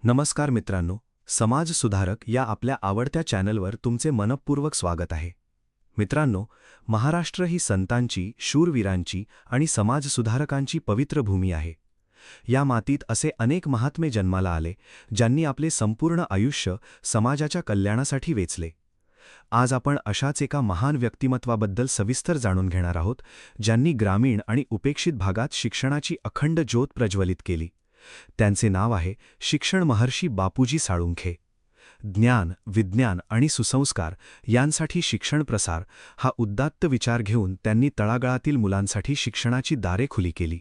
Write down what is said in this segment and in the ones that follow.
नमस्कार मित्रांनो, समाज सुधारक या आपल्या आवडत्या चॅनलवर तुमचे मनःपूर्वक स्वागत आहे. मित्रांनो, महाराष्ट्र ही संतांची, शूरवीरांची आणि समाजसुधारकांची पवित्र भूमी आहे. या मातीत असे अनेक महात्मे जन्माला आले, ज्यांनी आपले संपूर्ण आयुष्य समाजाच्या कल्याणासाठी वेचले. आज आपण अशाच एका महान व्यक्तिमत्वाबद्दल सविस्तर जाणून घेणार आहोत, ज्यांनी ग्रामीण आणि उपेक्षित भागात शिक्षणाची अखंड ज्योत प्रज्वलित केली. त्यांचे नाव आहे शिक्षण महर्षी बापूजी साळुंखे. ज्ञान, विज्ञान आणि सुसंस्कार यांसाठी शिक्षण प्रसार हा उदात्त विचार घेऊन त्यांनी तळागाळातील मुलांसाठी शिक्षणाची दारे खुली केली.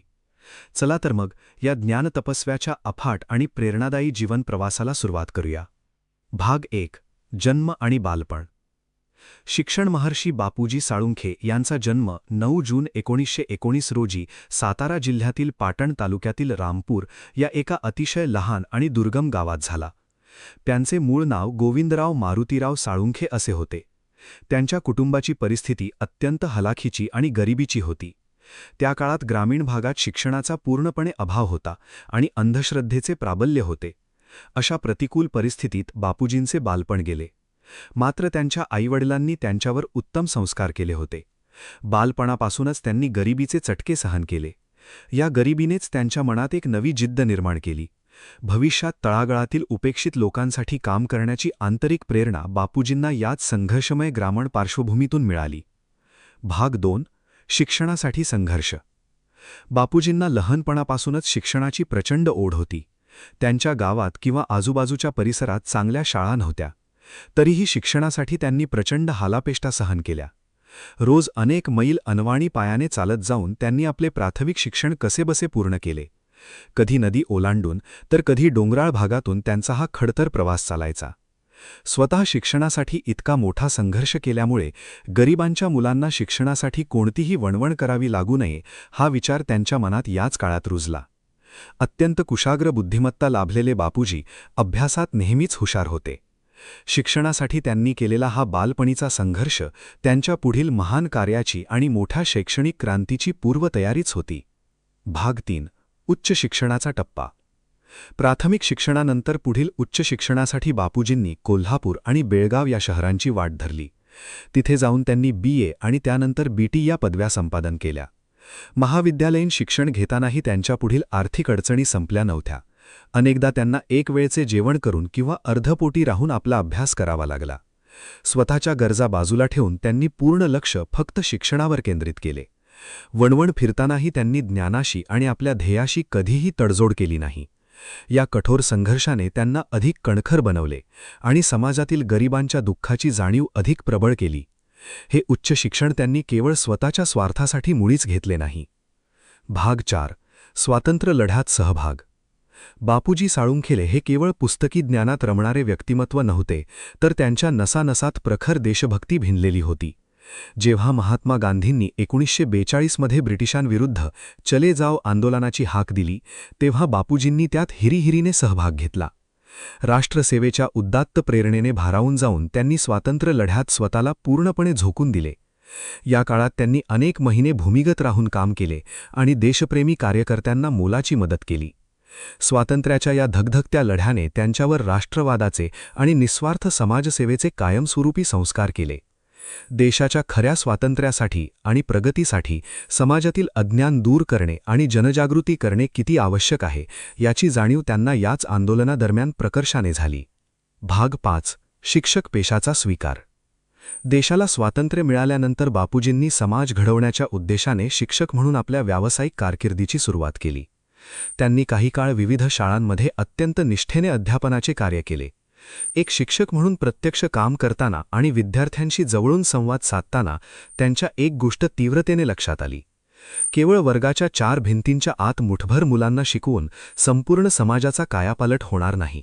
चला तर मग या ज्ञानतपस्व्याच्या अफाट आणि प्रेरणादायी जीवन प्रवासाला सुरुवात करूया. भाग 1. जन्म आणि बालपण. शिक्षण महर्षी बापूजी साळुंखे यांचा जन्म 9 जून 1919 रोजी सातारा जिल्ह्यातील पाटण तालुक्यातील रामपूर या एका अतिशय लहान आणि दुर्गम गावात झाला. त्यांचे मूळ नाव गोविंदराव मारुतीराव साळुंखे असे होते. त्यांच्या कुटुंबाची परिस्थिती अत्यंत हलाखीची आणि गरिबीची होती. त्या काळात ग्रामीण भागात शिक्षणाचा पूर्णपणे अभाव होता आणि अंधश्रद्धेचे प्राबल्य होते. अशा प्रतिकूल परिस्थितीत बापूजींचे बालपण गेले. मात्र त्यांच्या आईवडिलांनी त्यांच्यावर उत्तम संस्कार केले होते. बालपणापासूनच त्यांनी गरिबीचे चटके सहन केले. या गरिबीनेच त्यांच्या मनात एक नवी जिद्द निर्माण केली. भविष्यात तळागाळातील उपेक्षित लोकांसाठी काम करण्याची आंतरिक प्रेरणा बापूजींना याच संघर्षमय ग्रामीण पार्श्वभूमीतून मिळाली. भाग 2. शिक्षणासाठी संघर्ष. बापूजींना लहानपणापासूनच शिक्षणाची प्रचंड ओढ होती. त्यांच्या गावात किंवा आजूबाजूच्या परिसरात चांगल्या शाळा नव्हत्या. तरीही शिक्षणासाठी त्यांनी प्रचंड हालापेष्टा सहन केल्या. रोज अनेक मैल अनवाणी पायाने चालत जाऊन त्यांनी आपले प्राथमिक शिक्षण कसेबसे पूर्ण केले. कधी नदी ओलांडून तर कधी डोंगराळ भागातून त्यांचा हा खडतर प्रवास चालायचा. स्वतः शिक्षणासाठी इतका मोठा संघर्ष केल्यामुळे गरिबांच्या मुलांना शिक्षणासाठी कोणतीही वणवण करावी लागू नये हा विचार त्यांच्या मनात याच काळात रुजला. अत्यंत कुशाग्र बुद्धिमत्ता लाभलेले बापूजी अभ्यासात नेहमीच हुशार होते. शिक्षणासाठी त्यांनी केलेला हा बालपणीचा संघर्ष त्यांच्या पुढील महान कार्याची आणि मोठ्या शैक्षणिक क्रांतीची पूर्वतयारीच होती. भाग 3. उच्च शिक्षणाचा टप्पा. प्राथमिक शिक्षणानंतर पुढील उच्च शिक्षणासाठी बापूजींनी कोल्हापूर आणि बेळगाव या शहरांची वाट धरली. तिथे जाऊन त्यांनी BA आणि त्यानंतर BT या पदव्या संपादन केल्या. महाविद्यालयीन शिक्षण घेतानाही त्यांच्या पुढील आर्थिक अडचणी संपल्या नव्हत्या. अनेकदा त्यांना एक वेळचे जेवण करून किंवा अर्धपोटी राहून आपला अभ्यास करावा लागला. स्वतःच्या गरजा बाजूला ठेवून त्यांनी पूर्ण लक्ष फक्त शिक्षणावर केंद्रित केले. वणवण फिरतानाही त्यांनी ज्ञानाशी आणि आपल्या ध्येयाशी कधीही तडजोड केली नाही. या कठोर संघर्षाने त्यांना अधिक कणखर बनवले आणि समाजातील गरिबांच्या दुःखाची जाणीव अधिक प्रबळ केली. हे उच्च शिक्षण त्यांनी केवळ स्वतःच्या स्वार्थासाठी मुळीच घेतले नाही. भाग 4. स्वातंत्र्य लढ्यात सहभाग. बापूजी साळुंखे हे केवळ पुस्तकी ज्ञानात रमणारे व्यक्तिमत्व नव्हते, तर त्यांच्या नसानसात प्रखर देशभक्ती भिनलेली होती. जेव्हा महात्मा गांधींनी 1942 मध्ये ब्रिटिशांविरुद्ध चले जाओ आंदोलनाची हाक दिली, तेव्हा बापूजींनी त्यात हिरीहिरीने सहभाग घेतला. राष्ट्रसेवेच्या उदात्त प्रेरणेने भारावून जाऊन त्यांनी स्वातंत्र्य लढ्यात स्वतःला पूर्णपणे झोकून दिले. या काळात त्यांनी अनेक महिने भूमिगत राहून काम केले आणि देशप्रेमी कार्यकर्त्यांना मोलाची मदत केली. स्वातंत्र्याच्या या धगधगत्या लढ्याने त्यांच्यावर राष्ट्रवादाचे आणि निस्वार्थ समाजसेवेचे कायमस्वरूपी संस्कार केले. देशाच्या खऱ्या स्वातंत्र्यासाठी आणि प्रगतीसाठी समाजातील अज्ञान दूर करणे आणि जनजागृती करणे किती आवश्यक आहे याची जाणीव त्यांना याच आंदोलनादरम्यान प्रकर्षाने झाली. भाग 5. शिक्षक पेशाचा स्वीकार. देशाला स्वातंत्र्य मिळाल्यानंतर बापूजींनी समाज घडवण्याच्या उद्देशाने शिक्षक म्हणून आपल्या व्यावसायिक कारकिर्दीची सुरुवात केली. त्यांनी काही काळ विविध शाळांमध्ये अत्यंत निष्ठेने अध्यापनाचे कार्य केले. एक शिक्षक म्हणून प्रत्यक्ष काम करताना आणि विद्यार्थ्यांशी जवळून संवाद साधताना त्यांच्या एक गोष्ट तीव्रतेने लक्षात आली. केवळ वर्गाच्या 4 भिंतींच्या आत मुठभर मुलांना शिकवून संपूर्ण समाजाचा कायापालट होणार नाही.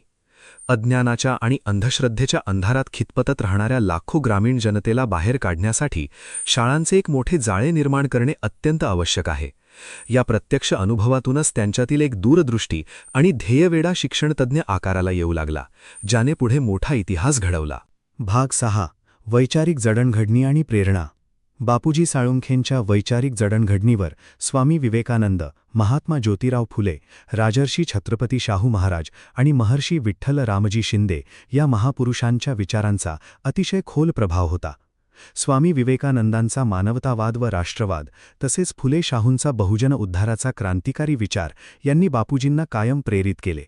अज्ञानाच्या आणि अंधश्रद्धेच्या अंधारात खितपतत राहणाऱ्या लाखो ग्रामीण जनतेला बाहेर काढण्यासाठी शाळांचे एक मोठे जाळे निर्माण करणे अत्यंत आवश्यक आहे. या प्रत्यक्ष अनुभवातूनच त्यांच्यातील एक दूरदृष्टी आणि ध्येयवेडा शिक्षणतज्ञ आकाराला येऊ लागला, ज्याने पुढे मोठा इतिहास घडवला. भाग 6. वैचारिक जडणघडणी आणि प्रेरणा. बापूजी साळुंखेंच्या वैचारिक जडणघडणीवर स्वामी विवेकानंद, महात्मा ज्योतिराव फुले, राजर्षी छत्रपती शाहू महाराज आणि महर्षी विठ्ठल रामजी शिंदे या महापुरुषांच्या विचारांचा अतिशय खोल प्रभाव होता. स्वामी विवेकानंदांचा मानवतावाद व राष्ट्रवाद तसेच फुले शाहूंचा बहुजन उद्धाराचा क्रांतिकारी विचार यांनी बापूजींना कायम प्रेरित केले.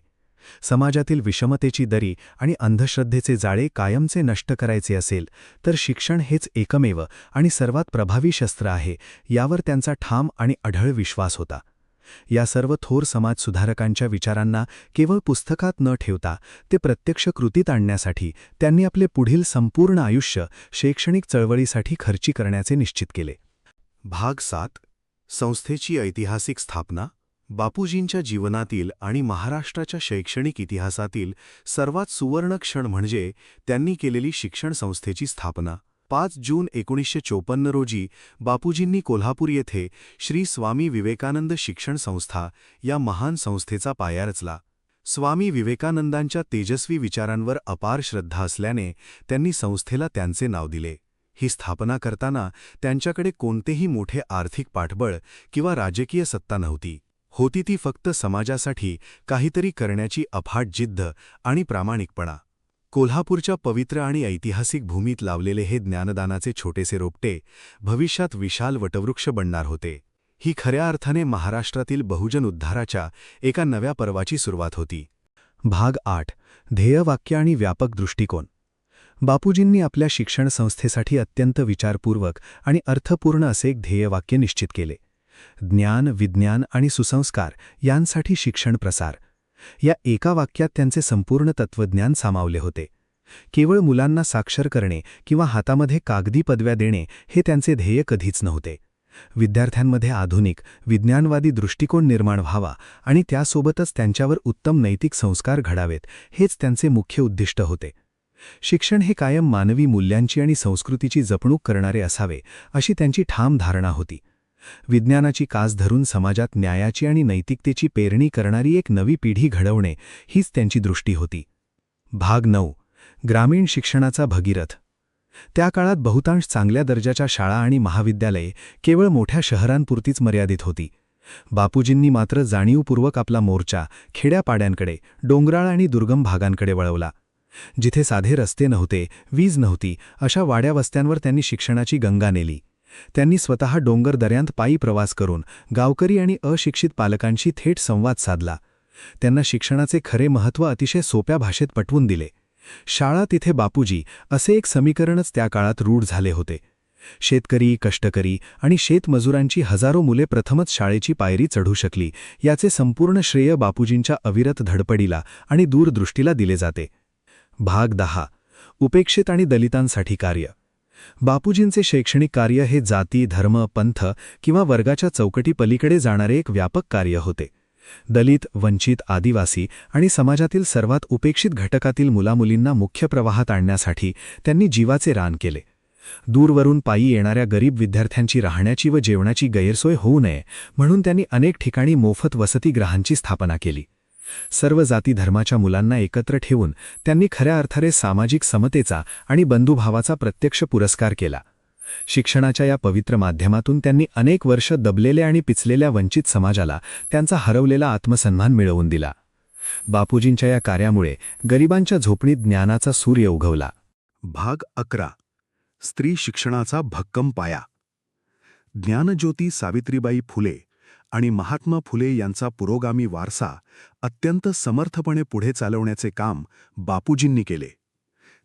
समाजातील विषमतेची दरी आणि अंधश्रद्धेचे जाळे कायमचे नष्ट करायचे असेल तर शिक्षण हेच एकमेव आणि सर्वात प्रभावी शस्त्र आहे, यावर त्यांचा ठाम आणि अढळ विश्वास होता. या सर्व थोर समाजसुधारकांच्या विचारांना केवळ पुस्तकात न ठेवता ते प्रत्यक्ष कृतीत आणण्यासाठी त्यांनी आपले पुढील संपूर्ण आयुष्य शैक्षणिक चळवळीसाठी खर्ची करण्याचे निश्चित केले. भाग 7. संस्थेची ऐतिहासिक स्थापना. बापूजींच्या जीवनातील आणि महाराष्ट्राच्या शैक्षणिक इतिहासातील सर्वात सुवर्ण क्षण म्हणजे त्यांनी केलेली शिक्षण संस्थेची स्थापना. 5 जून 1954 रोजी बापूजींनी कोल्हापूर येथे श्री स्वामी विवेकानंद शिक्षण संस्था या महान संस्थेचा पाया रचला. स्वामी विवेकानंदांच्या तेजस्वी विचारांवर अपार श्रद्धा असल्याने त्यांनी संस्थेला त्यांचे नाव दिले. ही स्थापना करताना त्यांच्याकडे कोणतेही मोठे आर्थिक पाठबळ किंवा राजकीय सत्ता नव्हती. होती ती फक्त समाजासाठी काहीतरी करण्याची अफाट जिद्द आणि प्रामाणिकपणा. कोल्हापूरच्या पवित्र आणि ऐतिहासिक भूमीत लावलेले हे ज्ञानदानाचे छोटेसे रोपटे भविष्यात विशाल वटवृक्ष बनणार होते. ही खऱ्या अर्थाने महाराष्ट्रातील बहुजन उद्धाराच्या एका नव्या पर्वाची सुरुवात होती. भाग 8. ध्येयवाक्य आणि व्यापक दृष्टिकोन. बापूजींनी आपल्या शिक्षण संस्थेसाठी अत्यंत विचारपूर्वक आणि अर्थपूर्ण असे एक ध्येयवाक्य निश्चित केले. ज्ञान, विज्ञान आणि सुसंस्कार यांसाठी शिक्षण प्रसार. या एका वाक्यात त्यांचे संपूर्ण तत्त्वज्ञान सामावले होते. केवळ मुलांना साक्षर करणे किंवा हातामध्ये कागदी पदव्या देणे हे त्यांचे ध्येय कधीच नव्हते. विद्यार्थ्यांमध्ये आधुनिक, विज्ञानवादी दृष्टिकोन निर्माण व्हावा आणि त्यासोबतच त्यांच्यावर उत्तम नैतिक संस्कार घडावेत हेच त्यांचे मुख्य उद्दिष्ट होते. शिक्षण हे कायम मानवी मूल्यांची आणि संस्कृतीची जपणूक करणारे असावे अशी त्यांची ठाम धारणा होती. विज्ञानाची कास धरून समाजात न्यायाची आणि नैतिकतेची पेरणी करणारी एक नवी पिढी घडवणे हीच त्यांची दृष्टी होती. भाग 9. ग्रामीण शिक्षणाचा भगीरथ. त्या काळात बहुतांश चांगल्या दर्जाच्या शाळा आणि महाविद्यालये केवळ मोठ्या शहरांपुरतीच मर्यादित होती. बापूजींनी मात्र जाणीवपूर्वक आपला मोर्चा खेड्यापाड्यांकडे, डोंगराळ आणि दुर्गम भागांकडे वळवला. जिथे साधे रस्ते नव्हते, वीज नव्हती, अशा वाड्या वस्त्यांवर त्यांनी शिक्षणाची गंगा नेली. त्यांनी स्वतः डोंगर दऱ्यांत पायी प्रवास करून गावकरी आणि अशिक्षित पालकांशी थेट संवाद साधला. त्यांना शिक्षणाचे खरे महत्त्व अतिशय सोप्या भाषेत पटवून दिले. शाळा तिथे बापूजी असे एक समीकरणच त्या काळात रूढ झाले होते. शेतकरी, कष्टकरी आणि शेतमजुरांची हजारो मुले प्रथमच शाळेची पायरी चढू शकली याचे संपूर्ण श्रेय बापूजींच्या अविरत धडपडीला आणि दूरदृष्टीला दिले जाते. भाग 10. उपेक्षित आणि दलितांसाठी कार्य. बापूजींचे शैक्षणिक कार्य हे जाती, धर्म, पंथ किंवा वर्गाच्या चौकटी पलीकडे जाणारे एक व्यापक कार्य होते. दलित, वंचित, आदिवासी आणि समाजातील सर्वात उपेक्षित घटकातील मुलामुलींना मुख्य प्रवाहात आणण्यासाठी त्यांनी जीवाचे रान केले. दूरवरून पायी येणाऱ्या गरीब विद्यार्थ्यांची राहण्याची व जेवणाची गैरसोय होऊ नये म्हणून त्यांनी अनेक ठिकाणी मोफत वसतिगृहांची स्थापना केली. सर्व जाती धर्माच्या मुलांना एकत्र ठेवून त्यांनी खऱ्या अर्थाने सामाजिक समतेचा आणि बंधुभावाचा प्रत्यक्ष पुरस्कार केला. शिक्षणाच्या या पवित्र माध्यमातून त्यांनी अनेक वर्ष दबलेल्या आणि पिचलेल्या वंचित समाजाला त्यांचा हरवलेला आत्मसन्मान मिळवून दिला. बापूजींच्या या कार्यामुळे गरिबांच्या झोपडीत ज्ञानाचा सूर्य उगवला. भाग 11. स्त्री शिक्षणाचा भक्कम पाया. ज्ञानज्योती सावित्रीबाई फुले आणि महात्मा फुले यांचा पुरोगामी वारसा अत्यंत समर्थपणे पुढे चालवण्याचे काम बापूजींनी केले.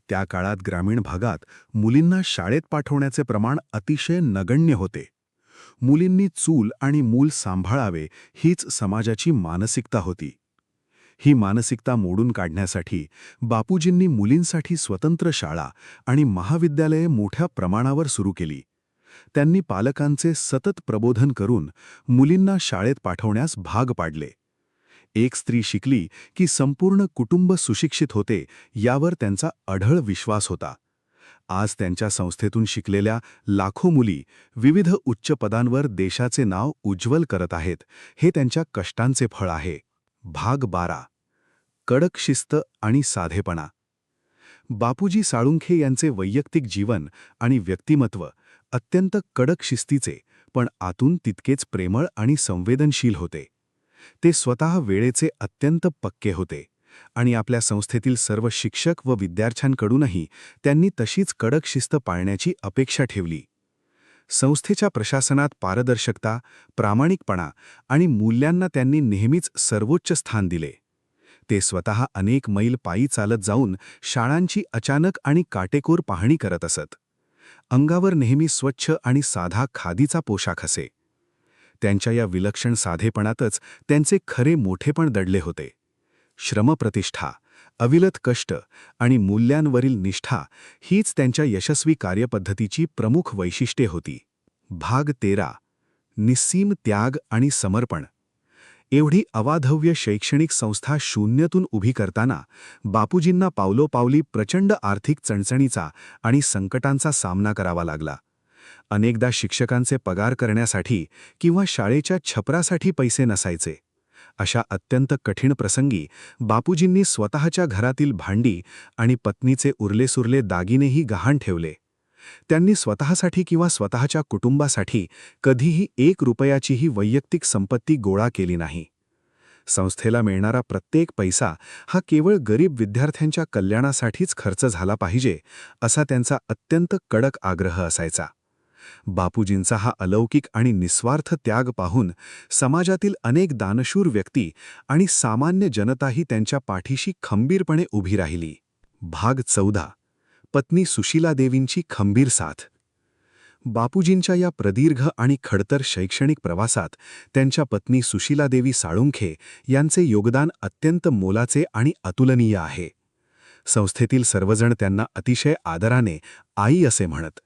त्या काळात ग्रामीण भागात मुलींना शाळेत पाठवण्याचे प्रमाण अतिशय नगण्य होते. मुलींनी चूल आणि मूल सांभाळावे हीच समाजाची मानसिकता होती. ही मानसिकता मोडून काढण्यासाठी बापूजींनी मुलींसाठी स्वतंत्र शाळा आणि महाविद्यालये मोठ्या प्रमाणावर सुरू केली. त्यांनी पालकांचे सतत प्रबोधन करून मुलींना शाळेत पाठवण्यास भाग पाडले. एक स्त्री शिकली की संपूर्ण कुटुंब सुशिक्षित होते यावर त्यांचा अढळ विश्वास होता. आज त्यांच्या संस्थेतून शिकलेल्या लाखो मुली विविध उच्च पदांवर देशाचे नाव उज्ज्वल करत आहेत. हे त्यांच्या कष्टांचे फळ आहे. भाग 12. कडक शिस्त आणि साधेपणा. बापूजी साळुंखे यांचे वैयक्तिक जीवन आणि व्यक्तिमत्व अत्यंत कडक शिस्तीचे, पण आतून तितकेच प्रेमळ आणि संवेदनशील होते. ते स्वतः वेळेचे अत्यंत पक्के होते आणि आपल्या संस्थेतील सर्व शिक्षक व विद्यार्थ्यांकडूनही त्यांनी तशीच कडक शिस्त पाळण्याची अपेक्षा ठेवली. संस्थेच्या प्रशासनात पारदर्शकता, प्रामाणिकपणा आणि मूल्यांना त्यांनी नेहमीच सर्वोच्च स्थान दिले. ते स्वतः अनेक मैल पायी चालत जाऊन शाळांची अचानक आणि काटेकोर पाहणी करत असत. अंगावर नेहमी स्वच्छ आणि साधा खादीचा पोशाख असे. त्यांच्या या विलक्षण साधेपणातच त्यांचे खरे मोठेपण दडले होते. श्रमप्रतिष्ठा, अविरत कष्ट आणि मूल्यांवरील निष्ठा हीच त्यांच्या यशस्वी कार्यपद्धतीची प्रमुख वैशिष्ट्ये होती. भाग 13. निस्सीम त्याग आणि समर्पण. एवढी अवाढव्य शैक्षणिक संस्था शून्यातून उभी करताना बापूजींना पावलोपावली प्रचंड आर्थिक चणचणीचा आणि संकटांचा सामना करावा लागला. अनेकदा शिक्षकांचे पगार करण्यासाठी किंवा शाळेच्या छपरासाठी पैसे नसायचे. अशा अत्यंत कठीण प्रसंगी बापूजींनी स्वतःच्या घरातील भांडी आणि पत्नीचे उरलेसुरले दागिनेही गहाण ठेवले. त्यांनी स्वतःसाठी किंवा स्वतःच्या कुटुंबासाठी कधीही 1 रुपयाचीही वैयक्तिक संपत्ती गोळा केली नाही. संस्थेला मिळणारा प्रत्येक पैसा हा केवळ गरीब विद्यार्थ्यांच्या कल्याणासाठीच खर्च झाला पाहिजे, असा त्यांचा अत्यंत कडक आग्रह असायचा. बापूजींचा हा अलौकिक आणि निस्वार्थ त्याग पाहून समाजातील अनेक दानशूर व्यक्ती आणि सामान्य जनताही त्यांच्या पाठीशी खंबीरपणे उभी राहिली. भाग 14. पत्नी सुशीलादेवींची खंबीर साथ. बापूजींच्या या प्रदीर्घ आणि खडतर शैक्षणिक प्रवासात त्यांच्या पत्नी सुशीलादेवी साळुंखे यांचे योगदान अत्यंत मोलाचे आणि अतुलनीय आहे. संस्थेतील सर्वजण त्यांना अतिशय आदराने आई असे म्हणत.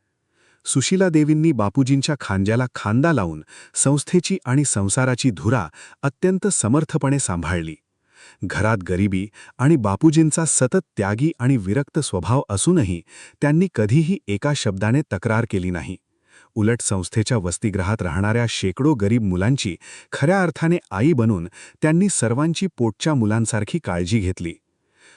सुशीलादेवींनी बापूजींच्या खांद्याला खांदा लावून संस्थेची आणि संसाराची धुरा अत्यंत समर्थपणे सांभाळली. घरात गरिबी आणि बापूजींचा सतत त्यागी आणि विरक्त स्वभाव असूनही त्यांनी कधीही एका शब्दाने तक्रार केली नाही. उलट संस्थेच्या वसतिगृहात राहणाऱ्या शेकडो गरीब मुलांची खऱ्या अर्थाने आई बनून त्यांनी सर्वांची पोटच्या मुलांसारखी काळजी घेतली.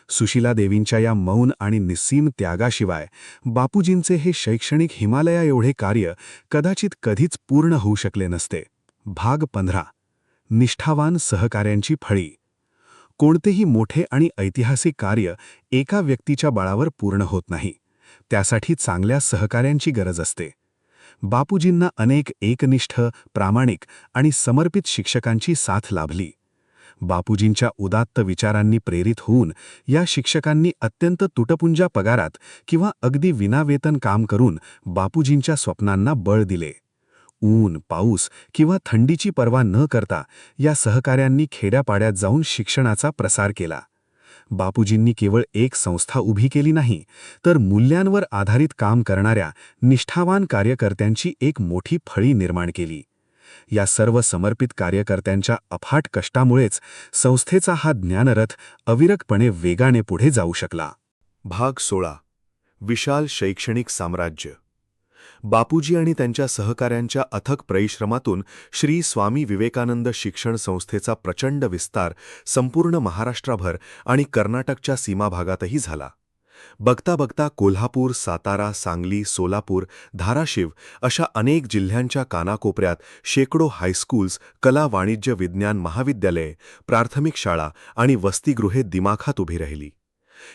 सुशीलादेवींच्या या मौन आणि निस्सीम त्यागाशिवाय बापूजींचे हे शैक्षणिक हिमालया एवढे कार्य कदाचित कधीच पूर्ण होऊ शकले नसते. भाग 15. निष्ठावान सहकाऱ्यांची फळी. कोणतेही मोठे आणि ऐतिहासिक कार्य एका व्यक्तीच्या बळावर पूर्ण होत नाही. त्यासाठी चांगल्या सहकाऱ्यांची गरज असते. बापूजींना अनेक एकनिष्ठ, प्रामाणिक आणि समर्पित शिक्षकांची साथ लाभली. बापूजींच्या उदात्त विचारांनी प्रेरित होऊन या शिक्षकांनी अत्यंत तुटपुंजा पगारात किंवा अगदी विनावेतन काम करून बापूजींच्या स्वप्नांना बळ दिले. ऊन, पाऊस किंवा थंडीची पर्वा न करता या सहकाऱ्यांनी खेड्यापाड्यात जाऊन शिक्षणाचा प्रसार केला. बापूजींनी केवळ एक संस्था उभी केली नाही, तर मूल्यांवर आधारित काम करणाऱ्या निष्ठावान कार्यकर्त्यांची एक मोठी फळी निर्माण केली. या सर्व समर्पित कार्यकर्त्यांच्या अफाट कष्टामुळेच संस्थेचा हा ज्ञानरथ अविरतपणे वेगाने पुढे जाऊ शकला. भाग 16. विशाल शैक्षणिक साम्राज्य. बापूजी आणि त्यांच्या सहकाऱ्यांच्या अथक परिश्रमातून श्री स्वामी विवेकानंद शिक्षण संस्थेचा प्रचंड विस्तार संपूर्ण महाराष्ट्रभर आणि कर्नाटकच्या सीमाभागातही झाला. बघता बघता कोल्हापूर, सातारा, सांगली, सोलापूर, धाराशिव अशा अनेक जिल्ह्यांच्या कानाकोपऱ्यात शेकडो हायस्कूल्स, कला, वाणिज्य, विज्ञान महाविद्यालये, प्राथमिक शाळा आणि वसतिगृहे दिमाखात उभी राहिली.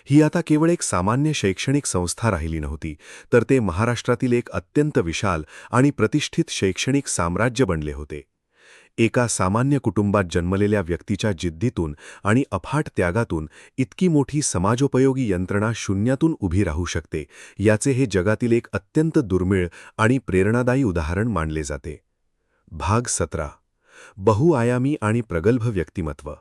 ही आता केवळ एक सामान्य शैक्षणिक संस्था राहिली नव्हती, तर ते महाराष्ट्रातील एक अत्यंत विशाल आणि प्रतिष्ठित शैक्षणिक साम्राज्य बनले होते. एका सामान्य कुटुंबात जन्मलेल्या व्यक्तीच्या जिद्दीतून आणि अफाट त्यागातून इतकी मोठी समाजोपयोगी यंत्रणा शून्यातून उभी राहू शकते, याचे हे जगातील एक अत्यंत दुर्मिळ आणि प्रेरणादायी उदाहरण मानले जाते. भाग 17. बहुआयामी आणि प्रगल्भ व्यक्तिमत्व.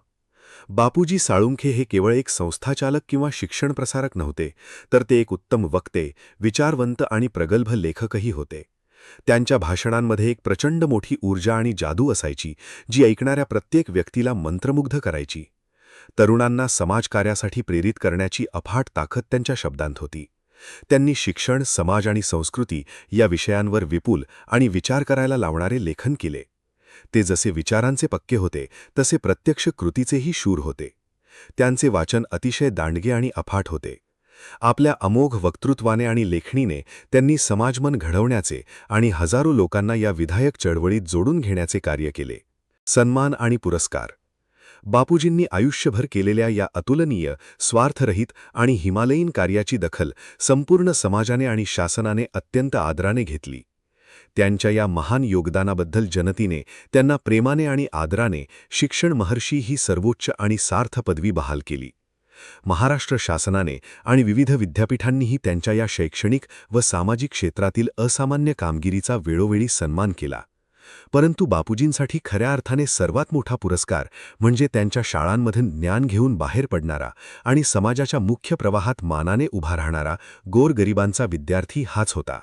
बापूजी साळुंखे हे केवळ एक संस्थाचालक किंवा शिक्षण प्रसारक नव्हते, तर ते एक उत्तम वक्ते, विचारवंत आणि प्रगल्भ लेखकही होते. त्यांच्या भाषणांमध्ये एक प्रचंड मोठी ऊर्जा आणि जादू असायची, जी ऐकणाऱ्या प्रत्येक व्यक्तीला मंत्रमुग्ध करायची. तरुणांना समाजकार्यासाठी प्रेरित करण्याची अफाट ताकद त्यांच्या शब्दांत होती. त्यांनी शिक्षण, समाज आणि संस्कृती या विषयांवर विपुल आणि विचार करायला लावणारे लेखन केले. ते जसे विचारांचे पक्के होते, तसे प्रत्यक्ष कृतीचेही शूर होते. त्यांचे वाचन अतिशय दांडगे आणि अफाट होते. आपल्या अमोघ वक्तृत्वाने आणि लेखणीने त्यांनी समाजमन घडवण्याचे आणि हजारो लोकांना या विधायक चळवळीत जोडून घेण्याचे कार्य केले. सन्मान आणि पुरस्कार. बापूजींनी आयुष्यभर केलेल्या या अतुलनीय, स्वार्थरहित आणि हिमालयीन कार्याची दखल संपूर्ण समाजाने आणि शासनाने अत्यंत आदराने घेतली. त्यांच्या या महान योगदानाबद्दल जनतेने त्यांना प्रेमाने आणि आदराने शिक्षण महर्षी ही सर्वोच्च आणि सार्थ पदवी बहाल केली. महाराष्ट्र शासनाने आणि विविध विद्यापीठांनीही त्यांच्या या शैक्षणिक व सामाजिक क्षेत्रातील असामान्य कामगिरीचा वेळोवेळी सन्मान केला. परंतु बापूजींसाठी खऱ्या अर्थाने सर्वात मोठा पुरस्कार म्हणजे त्यांच्या शाळांमधून ज्ञान घेऊन बाहेर पडणारा आणि समाजाच्या मुख्य प्रवाहात मानाने उभा राहणारा गोरगरिबांचा विद्यार्थी हाच होता.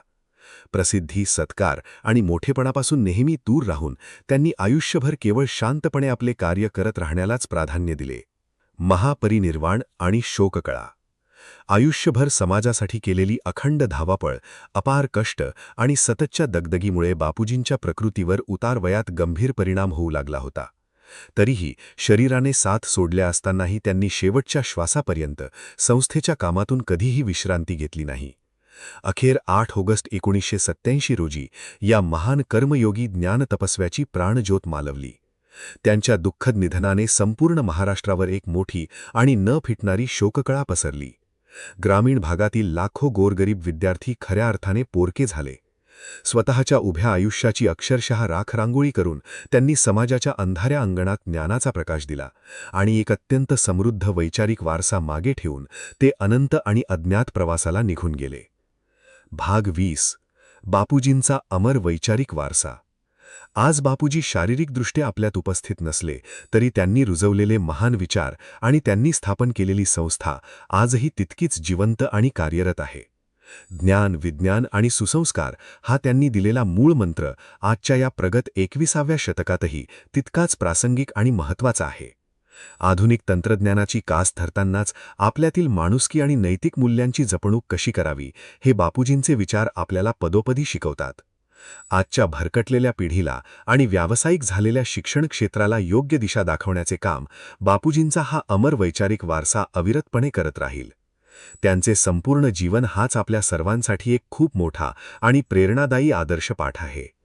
प्रसिद्धी, सत्कार आणि मोठेपणापासून नेहमी दूर राहून त्यांनी आयुष्यभर केवळ शांतपणे आपले कार्य करत राहण्यालाच प्राधान्य दिले. महापरिनिर्वाण आणि शोककळा. आयुष्यभर समाजासाठी केलेली अखंड धावापळ, अपार कष्ट आणि सततच्या दगदगीमुळे बापूजींच्या प्रकृतीवर उतारवयात गंभीर परिणाम होऊ लागला होता. तरीही शरीराने साथ सोडल्या असतानाही त्यांनी शेवटच्या श्वासापर्यंत संस्थेच्या कामातून कधीही विश्रांती घेतली नाही. अखेर 8 ऑगस्ट 1987 रोजी या महान कर्मयोगी ज्ञानतपस्व्याची प्राणज्योत मालवली. त्यांच्या दुःखद निधनाने संपूर्ण महाराष्ट्रावर एक मोठी आणि न फिटणारी शोककळा पसरली. ग्रामीण भागातील लाखो गोरगरीब विद्यार्थी खऱ्या अर्थाने पोरके झाले. स्वतःच्या उभ्या आयुष्याची अक्षरशः राखरांगोळी करून त्यांनी समाजाच्या अंधाऱ्या अंगणात ज्ञानाचा प्रकाश दिला आणि एक अत्यंत समृद्ध वैचारिक वारसा मागे ठेवून ते अनंत आणि अज्ञात प्रवासाला निघून गेले. भाग 20. बापूजींचा अमर वैचारिक वारसा. आज बापूजी शारीरिकदृष्ट्या आपल्यात उपस्थित नसले तरी त्यांनी रुजवलेले महान विचार आणि त्यांनी स्थापन केलेली संस्था आजही तितकीच जिवंत आणि कार्यरत आहे. ज्ञान, विज्ञान आणि सुसंस्कार हा त्यांनी दिलेला मूळ मंत्र आजच्या या प्रगत 21व्या शतकातही तितकाच प्रासंगिक आणि महत्त्वाचा आहे. आधुनिक तंत्रज्ञानाची कास धरतानाच आपल्यातील माणुसकी आणि नैतिक मूल्यांची जपणूक कशी करावी हे बापूजींचे विचार आपल्याला पदोपदी शिकवतात. आजच्या भरकटलेल्या पिढीला आणि व्यावसायिक झालेल्या शिक्षण क्षेत्राला योग्य दिशा दाखवण्याचे काम बापूजींचा हा अमर वैचारिक वारसा अविरतपणे करत राहील. त्यांचे संपूर्ण जीवन हाच आपल्या सर्वांसाठी एक खूप मोठा आणि प्रेरणादायी आदर्श पाठ आहे.